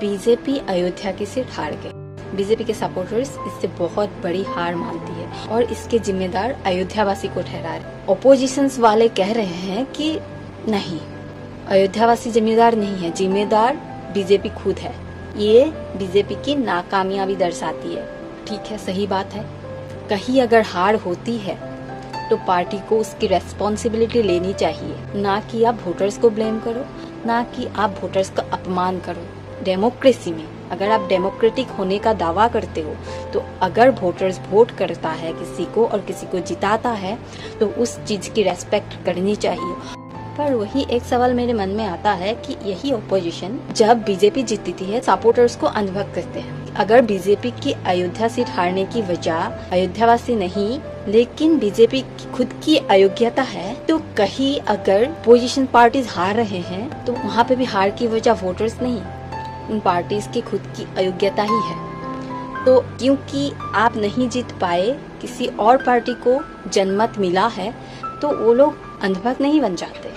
BJP Ayodhya की seat हार गई। बीजेपी के सपोर्टर्स इससे बहुत बड़ी हार मानती है और इसके जिम्मेदार अयोध्यावासी को ठहरा रहे। ओपोजिशंस वाले कह रहे हैं कि नहीं, अयोध्यावासी जिम्मेदार नहीं है, जिम्मेदार बीजेपी खुद है। ये बीजेपी की नाकामयाबी दर्शाती है। ठीक है, सही बात है। कहीं अगर हार होती है तो पार्टी को उसकी रेस्पॉन्सिबिलिटी लेनी चाहिए, ना कि आप वोटर्स को ब्लेम करो, ना कि आप वोटर्स का अपमान करो। डेमोक्रेसी में अगर आप डेमोक्रेटिक होने का दावा करते हो तो अगर वोटर्स वोट करता है किसी को और किसी को जिताता है तो उस चीज की रेस्पेक्ट करनी चाहिए। पर वही एक सवाल मेरे मन में आता है कि यही ओपोजिशन जब बीजेपी जीतती है सपोर्टर्स को अनभक्त करते हैं। अगर बीजेपी की अयोध्या सीट हारने की वजह अयोध्यावासी नहीं लेकिन बीजेपी की खुद की अयोग्यता है, तो कहीं अगर पोजीशन पार्टीज हार रहे हैं तो वहाँ पे भी हार की वजह वोटर्स नहीं, उन पार्टीज की खुद की अयोग्यता ही है। तो क्योंकि आप नहीं जीत पाए, किसी और पार्टी को जनमत मिला है, तो वो लोग अंधभक्त नहीं बन जाते।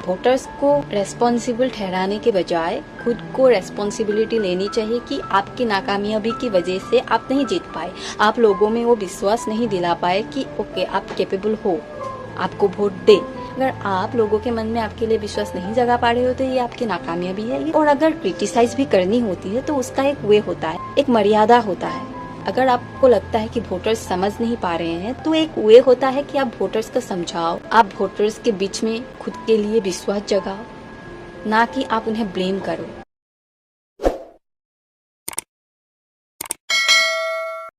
वोटर्स को रेस्पॉन्सिबल ठहराने के बजाय खुद को रेस्पॉन्सिबिलिटी लेनी चाहिए कि आपकी नाकामयाबी की वजह से आप नहीं जीत पाए, आप लोगों में वो विश्वास नहीं दिला पाए कि ओके आप कैपेबल हो, आपको वोट दे। अगर आप लोगों के मन में आपके लिए विश्वास नहीं जगा पा रहे हो तो ये आपकी नाकामयाबी है। और अगर क्रिटिसाइज भी करनी होती है तो उसका एक वे होता है, एक मर्यादा होता है। अगर आपको लगता है कि वोटर्स समझ नहीं पा रहे हैं तो एक वे होता है कि आप वोटर्स को समझाओ, आप वोटर्स के बीच में खुद के लिए विश्वास जगाओ, ना कि आप उन्हें ब्लेम करो।